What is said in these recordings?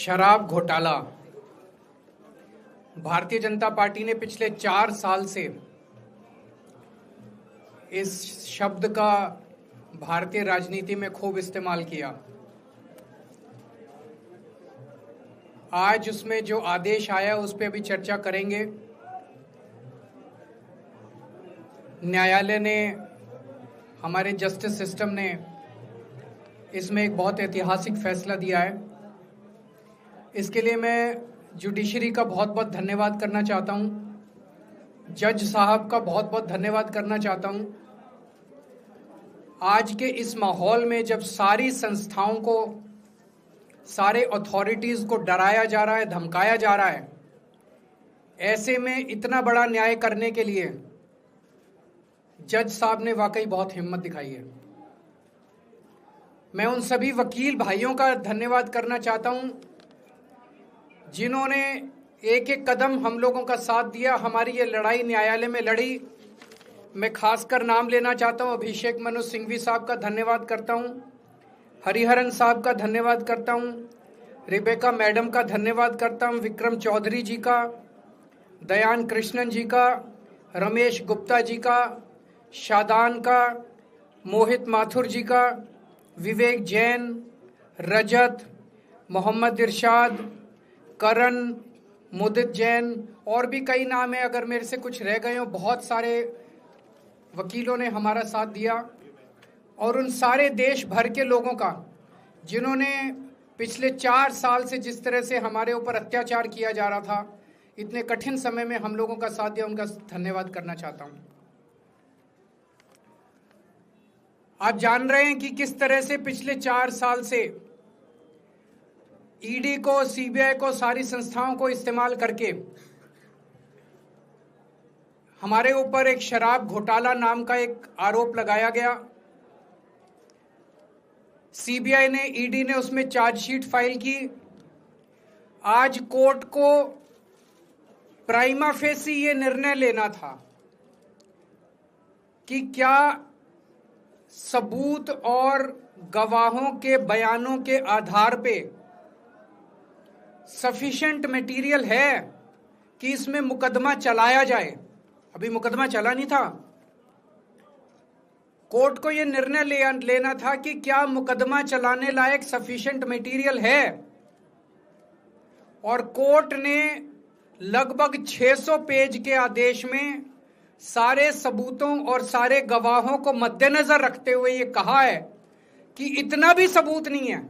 शराब घोटाला। भारतीय जनता पार्टी ने पिछले 4 साल से इस शब्द का भारतीय राजनीति में खूब इस्तेमाल किया। आज उसमें जो आदेश आया उस पर भी चर्चा करेंगे। न्यायालय ने, हमारे जस्टिस सिस्टम ने इसमें एक बहुत ऐतिहासिक फैसला दिया है। इसके लिए मैं जुडिशरी का बहुत बहुत धन्यवाद करना चाहता हूं, जज साहब का बहुत बहुत धन्यवाद करना चाहता हूं। आज के इस माहौल में जब सारी संस्थाओं को, सारे अथॉरिटीज को डराया जा रहा है, धमकाया जा रहा है, ऐसे में इतना बड़ा न्याय करने के लिए जज साहब ने वाकई बहुत हिम्मत दिखाई है। मैं उन सभी वकील भाइयों का धन्यवाद करना चाहता हूं जिन्होंने एक एक कदम हम लोगों का साथ दिया, हमारी ये लड़ाई न्यायालय में लड़ी। मैं खासकर नाम लेना चाहता हूं, अभिषेक मनु सिंघवी साहब का धन्यवाद करता हूं, हरिहरन साहब का धन्यवाद करता हूं, रिबेका मैडम का धन्यवाद करता हूं, विक्रम चौधरी जी का, दयान कृष्णन जी का, रमेश गुप्ता जी का, शादान का, मोहित माथुर जी का, विवेक जैन, रजत, मोहम्मद इरशाद, करण, मुदित जैन, और भी कई नाम है, अगर मेरे से कुछ रह गए हो। बहुत सारे वकीलों ने हमारा साथ दिया और उन सारे देश भर के लोगों का जिन्होंने पिछले 4 साल से जिस तरह से हमारे ऊपर अत्याचार किया जा रहा था, इतने कठिन समय में हम लोगों का साथ दिया, उनका धन्यवाद करना चाहता हूं। आप जान रहे हैं कि किस तरह से पिछले 4 साल से ईडी को, सीबीआई को, सारी संस्थाओं को इस्तेमाल करके हमारे ऊपर एक शराब घोटाला नाम का एक आरोप लगाया गया। सीबीआई ने, ईडी ने उसमें चार्जशीट फाइल की। आज कोर्ट को प्राइमा फेसी ये निर्णय लेना था कि क्या सबूत और गवाहों के बयानों के आधार पे सफिशिएंट मटेरियल है कि इसमें मुकदमा चलाया जाए। अभी मुकदमा चला नहीं था। कोर्ट को यह निर्णय लेना था कि क्या मुकदमा चलाने लायक सफिशिएंट मटेरियल है, और कोर्ट ने लगभग 600 पेज के आदेश में सारे सबूतों और सारे गवाहों को मद्देनजर रखते हुए ये कहा है कि इतना भी सबूत नहीं है,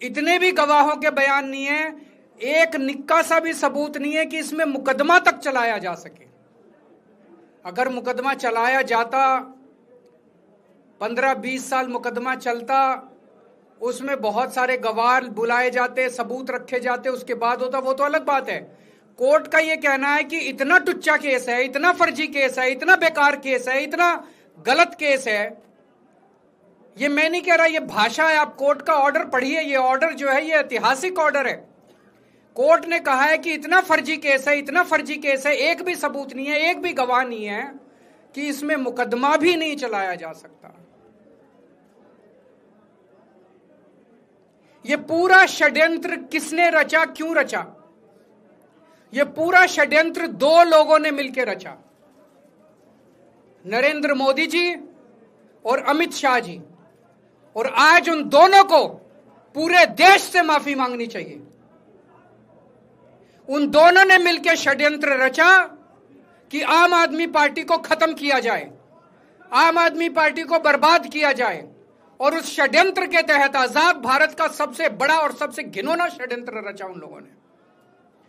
इतने भी गवाहों के बयान नहीं है, एक निक्का सा भी सबूत नहीं है कि इसमें मुकदमा तक चलाया जा सके। अगर मुकदमा चलाया जाता, 15-20 साल मुकदमा चलता, उसमें बहुत सारे गवाह बुलाए जाते, सबूत रखे जाते, उसके बाद होता, वो तो अलग बात है। कोर्ट का ये कहना है कि इतना टुच्चा केस है, इतना फर्जी केस है, इतना बेकार केस है, इतना गलत केस है। ये मैं नहीं कह रहा, ये भाषा है। आप कोर्ट का ऑर्डर पढ़िए। ये ऑर्डर जो है ये ऐतिहासिक ऑर्डर है। कोर्ट ने कहा है कि इतना फर्जी केस है, इतना फर्जी केस है, एक भी सबूत नहीं है, एक भी गवाह नहीं है कि इसमें मुकदमा भी नहीं चलाया जा सकता। ये पूरा षड्यंत्र किसने रचा, क्यों रचा? ये पूरा षड्यंत्र 2 लोगों ने मिलकर रचा, नरेंद्र मोदी जी और अमित शाह जी। और आज उन दोनों को पूरे देश से माफी मांगनी चाहिए। उन दोनों ने मिलकर षड्यंत्र रचा कि आम आदमी पार्टी को खत्म किया जाए, आम आदमी पार्टी को बर्बाद किया जाए। और उस षड्यंत्र के तहत आजाद भारत का सबसे बड़ा और सबसे घिनौना षड्यंत्र रचा उन लोगों ने।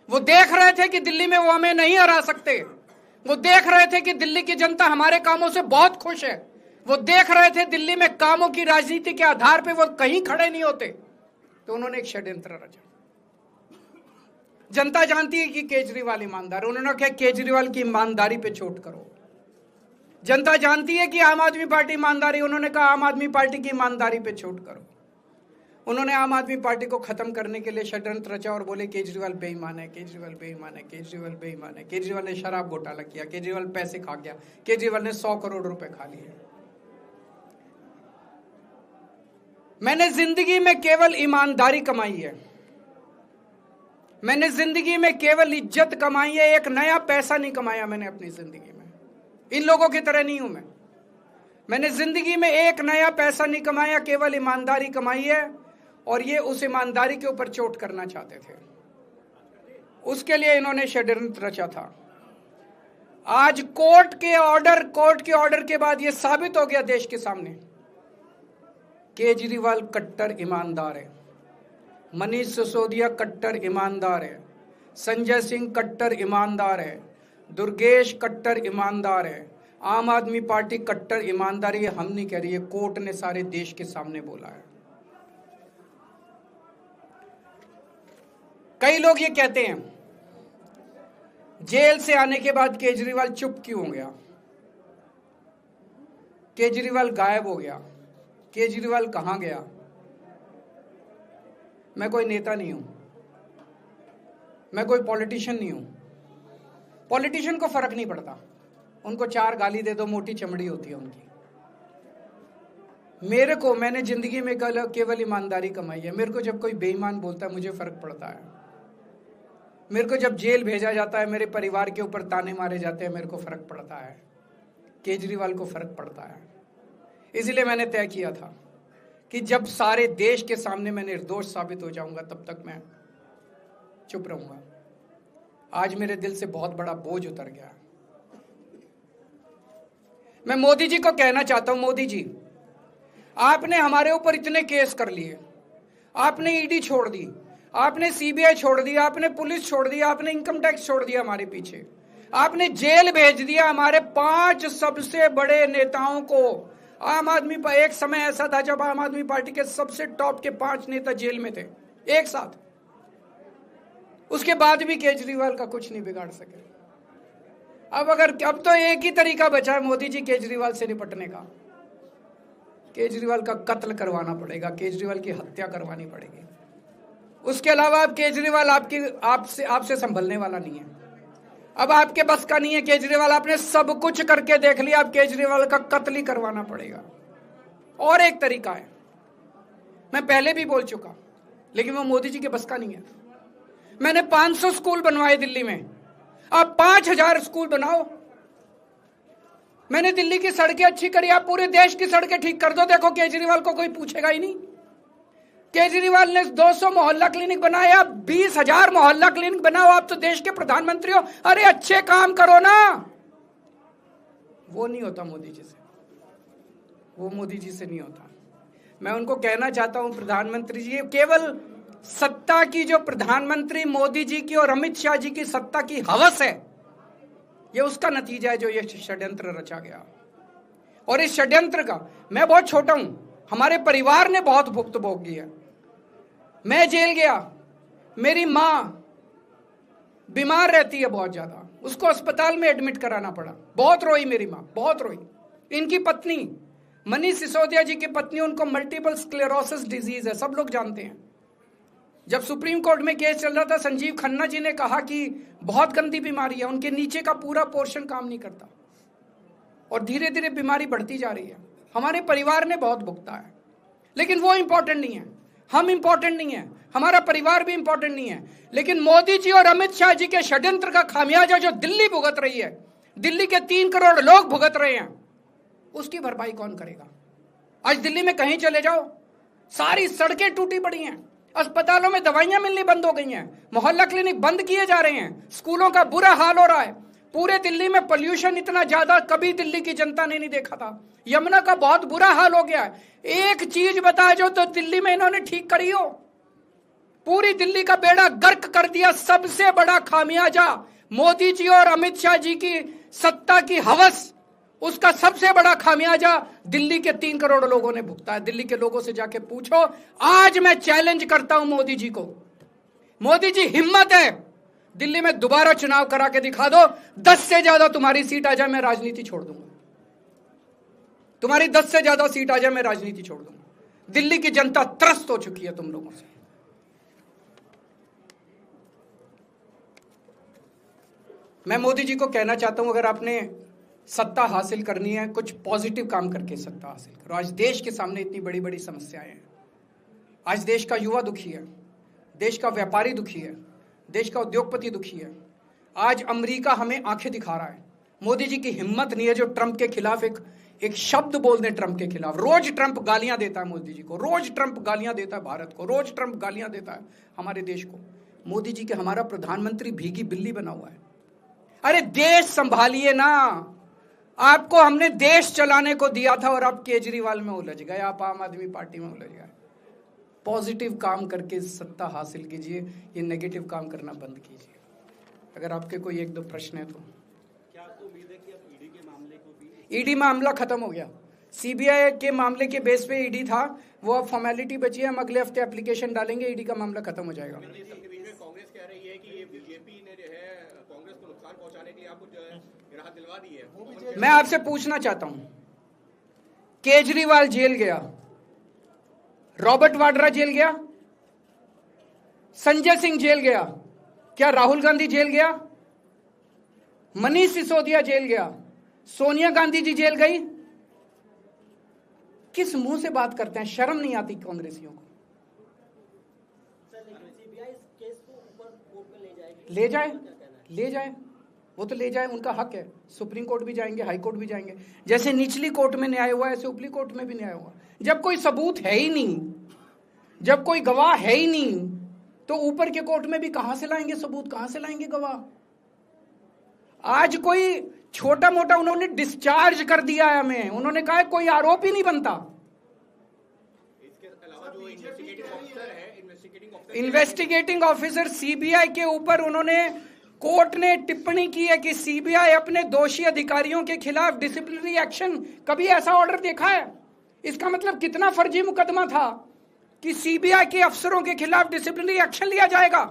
वो देख रहे थे कि दिल्ली में वो हमें नहीं हरा सकते। वो देख रहे थे कि दिल्ली की जनता हमारे कामों से बहुत खुश है। वो देख रहे थे दिल्ली में कामों की राजनीति के आधार पे वो कहीं खड़े नहीं होते, तो उन्होंने एक षड्यंत्र रचा। जनता जानती है कि केजरीवाल ईमानदार, उन्होंने कहा केजरीवाल की ईमानदारी पे चोट करो। जनता जानती है कि आम आदमी पार्टी ईमानदारी, उन्होंने कहा आम आदमी पार्टी की ईमानदारी पे चोट करो। उन्होंने आम आदमी पार्टी को खत्म करने के लिए षड्यंत्र रचा और बोले केजरीवाल बेईमान है, केजरीवाल बेईमान है, केजरीवाल बेईमान है, केजरीवाल ने शराब घोटाला किया, केजरीवाल पैसे खा गया, केजरीवाल ने 100 करोड़ रुपए खा लिए। मैंने जिंदगी में केवल ईमानदारी कमाई है। मैंने जिंदगी में केवल इज्जत कमाई है, एक नया पैसा नहीं कमाया मैंने अपनी जिंदगी में। इन लोगों की तरह नहीं हूं मैं। मैंने जिंदगी में एक नया पैसा नहीं कमाया, केवल ईमानदारी कमाई है। और ये उस ईमानदारी के ऊपर चोट करना चाहते थे, उसके लिए इन्होंने षड्यंत्र रचा था। आज कोर्ट के ऑर्डर के बाद यह साबित हो गया देश के सामने, केजरीवाल कट्टर ईमानदार है, मनीष सिसोदिया कट्टर ईमानदार है, संजय सिंह कट्टर ईमानदार है, दुर्गेश कट्टर ईमानदार है, आम आदमी पार्टी कट्टर ईमानदारी है। हम नहीं कह रही है, कोर्ट ने सारे देश के सामने बोला है। कई लोग ये कहते हैं जेल से आने के बाद केजरीवाल चुप क्यों हो गया, केजरीवाल गायब हो गया, केजरीवाल कहां गया। मैं कोई नेता नहीं हूं, मैं कोई पॉलिटिशियन नहीं हूं। पॉलिटिशियन को फर्क नहीं पड़ता, उनको 4 गाली दे दो, मोटी चमड़ी होती है उनकी। मैंने जिंदगी में केवल ईमानदारी कमाई है। मेरे को जब कोई बेईमान बोलता है मुझे फर्क पड़ता है। मेरे को जब जेल भेजा जाता है, मेरे परिवार के ऊपर ताने मारे जाते हैं, मेरे को फर्क पड़ता है। केजरीवाल को फर्क पड़ता है। इसलिए मैंने तय किया था कि जब सारे देश के सामने मैं निर्दोष साबित हो जाऊंगा तब तक मैं चुप रहूंगा। आज मेरे दिल से बहुत बड़ा बोझ उतर गया। मैं मोदी जी को कहना चाहता हूं, मोदी जी, आपने हमारे ऊपर इतने केस कर लिए, आपने ईडी छोड़ दी, आपने सीबीआई छोड़ दी, आपने पुलिस छोड़ दी, आपने इनकम टैक्स छोड़ दिया हमारे पीछे, आपने जेल भेज दिया हमारे 5 सबसे बड़े नेताओं को। आम आदमी एक समय ऐसा था जब आम आदमी पार्टी के सबसे टॉप के 5 नेता जेल में थे एक साथ। उसके बाद भी केजरीवाल का कुछ नहीं बिगाड़ सके। अब तो एक ही तरीका बचा है मोदी जी केजरीवाल से निपटने का, केजरीवाल का कत्ल करवाना पड़ेगा, केजरीवाल की हत्या करवानी पड़ेगी। उसके अलावा अब केजरीवाल आपसे संभलने वाला नहीं है। अब आपके बस का नहीं है केजरीवाल, आपने सब कुछ करके देख लिया, अब केजरीवाल का कत्ल ही करवाना पड़ेगा। और एक तरीका है, मैं पहले भी बोल चुका, लेकिन वो मोदी जी के बस का नहीं है। मैंने 500 स्कूल बनवाए दिल्ली में, आप 5000 स्कूल बनाओ। मैंने दिल्ली की सड़कें अच्छी करी, आप पूरे देश की सड़कें ठीक कर दो, देखो केजरीवाल को कोई पूछेगा ही नहीं। केजरीवाल ने 200 मोहल्ला क्लिनिक बनाया, 20,000 मोहल्ला क्लिनिक बनाओ। आप तो देश के प्रधानमंत्री हो, अरे अच्छे काम करो ना। वो नहीं होता मोदी जी से, वो मोदी जी से नहीं होता। मैं उनको कहना चाहता हूं, प्रधानमंत्री जी, केवल सत्ता की जो प्रधानमंत्री मोदी जी की और अमित शाह जी की सत्ता की हवस है, ये उसका नतीजा है जो ये षड्यंत्र रचा गया। और इस षड्यंत्र का मैं बहुत छोटा हूं, हमारे परिवार ने बहुत भुगत भोगी है। मैं जेल गया, मेरी मां बीमार रहती है बहुत ज्यादा, उसको अस्पताल में एडमिट कराना पड़ा, बहुत रोई मेरी मां, बहुत रोई। इनकी पत्नी मनीष सिसोदिया जी की पत्नी, उनको मल्टीपल स्क्लेरोसिस डिजीज है, सब लोग जानते हैं। जब सुप्रीम कोर्ट में केस चल रहा था, संजीव खन्ना जी ने कहा कि बहुत गंदी बीमारी है, उनके नीचे का पूरा पोर्शन काम नहीं करता और धीरे धीरे बीमारी बढ़ती जा रही है। हमारे परिवार ने बहुत भुगता है, लेकिन वो इंपॉर्टेंट नहीं है, हम इंपॉर्टेंट नहीं है, हमारा परिवार भी इंपॉर्टेंट नहीं है। लेकिन मोदी जी और अमित शाह जी के षड्यंत्र का खामियाजा जो दिल्ली भुगत रही है, दिल्ली के 3 करोड़ लोग भुगत रहे हैं, उसकी भरपाई कौन करेगा? आज दिल्ली में कहीं चले जाओ, सारी सड़कें टूटी पड़ी हैं, अस्पतालों में दवाइयां मिलनी बंद हो गई हैं, मोहल्ला क्लिनिक बंद किए जा रहे हैं, स्कूलों का बुरा हाल हो रहा है। पूरे दिल्ली में पोल्यूशन इतना ज्यादा कभी दिल्ली की जनता ने नहीं देखा था। यमुना का बहुत बुरा हाल हो गया है। एक चीज बता जो तो दिल्ली में इन्होंने ठीक करी हो, पूरी दिल्ली का बेड़ा गर्क कर दिया। सबसे बड़ा खामियाजा मोदी जी और अमित शाह जी की सत्ता की हवस, उसका सबसे बड़ा खामियाजा दिल्ली के 3 करोड़ लोगों ने भुगता है। दिल्ली के लोगों से जाके पूछो। आज मैं चैलेंज करता हूं मोदी जी को, मोदी जी हिम्मत है दिल्ली में दोबारा चुनाव करा के दिखा दो, 10 से ज्यादा तुम्हारी सीट आ जाए, मैं राजनीति छोड़ दूंगा। तुम्हारी 10 से ज्यादा सीट आ जाए, मैं राजनीति छोड़ दूंगा। दिल्ली की जनता त्रस्त हो चुकी है तुम लोगों से। मैं मोदी जी को कहना चाहता हूं, अगर आपने सत्ता हासिल करनी है, कुछ पॉजिटिव काम करके सत्ता हासिल करो। आज देश के सामने इतनी बड़ी बड़ी समस्याएं हैं। आज देश का युवा दुखी है, देश का व्यापारी दुखी है, देश का उद्योगपति दुखी है। आज अमेरिका हमें आंखें दिखा रहा है। मोदी जी की हिम्मत नहीं है जो ट्रंप के खिलाफ एक शब्द बोल दें। ट्रंप के खिलाफ रोज ट्रंप गालियां देता है मोदी जी को, रोज ट्रंप गालियां देता है भारत को, रोज ट्रंप गालियां देता है हमारे देश को। मोदी जी के हमारा प्रधानमंत्री भीगी बिल्ली बना हुआ है। अरे देश संभालिए ना, आपको हमने देश चलाने को दिया था और आप केजरीवाल में उलझ गए, आप आम आदमी पार्टी में उलझ गए। पॉजिटिव काम करके सत्ता हासिल कीजिए, ये नेगेटिव काम करना बंद कीजिए। अगर आपके कोई एक दो प्रश्न है तो। क्या आपको उम्मीद है कि अब ईडी के मामले को भी? ईडी मामला खत्म हो गया। सीबीआई के मामले के बेस पे ईडी था, वो अब फॉर्मेलिटी बची है। हम अगले हफ्ते एप्लीकेशन डालेंगे, ईडी का मामला खत्म हो जाएगा। कांग्रेस कह रही है कि ये बीजेपी ने जो है कांग्रेस को नुकसान पहुंचाने के लिए आपको जो है राहत दिलवा दी है। मैं आपसे पूछना चाहता हूं, केजरीवाल जेल गया, रॉबर्ट वाड्रा जेल गया, संजय सिंह जेल गया, क्या राहुल गांधी जेल गया, मनीष सिसोदिया जेल गया, सोनिया गांधी जी जेल गई? किस मुंह से बात करते हैं? शर्म नहीं आती कांग्रेसियों को? ले जाए, ले जाए, वो तो ले जाए, उनका हक है। सुप्रीम कोर्ट भी जाएंगे, हाई कोर्ट भी जाएंगे। जैसे निचली कोर्ट में न्याय हुआ ऐसे ऊपरी कोर्ट में भी न्याय हुआ। जब कोई सबूत है ही नहीं, जब कोई गवाह है ही नहीं, तो ऊपर के कोर्ट में भी कहां से लाएंगे सबूत, कहां से लाएंगे गवाह? आज कोई छोटा मोटा उन्होंने डिस्चार्ज कर दिया है हमें, उन्होंने कहा कोई आरोप ही नहीं बनता। इसके अलावा जो इन्वेस्टिगेटिंग ऑफिसर सीबीआई के ऊपर उन्होंने, कोर्ट ने टिप्पणी की है कि सीबीआई अपने दोषी अधिकारियों के खिलाफ डिसिप्लिनरी एक्शन, कभी ऐसा ऑर्डर देखा है? इसका मतलब कितना फर्जी मुकदमा था कि सीबीआई के अफसरों के खिलाफ डिसिप्लिनरी एक्शन लिया जाएगा।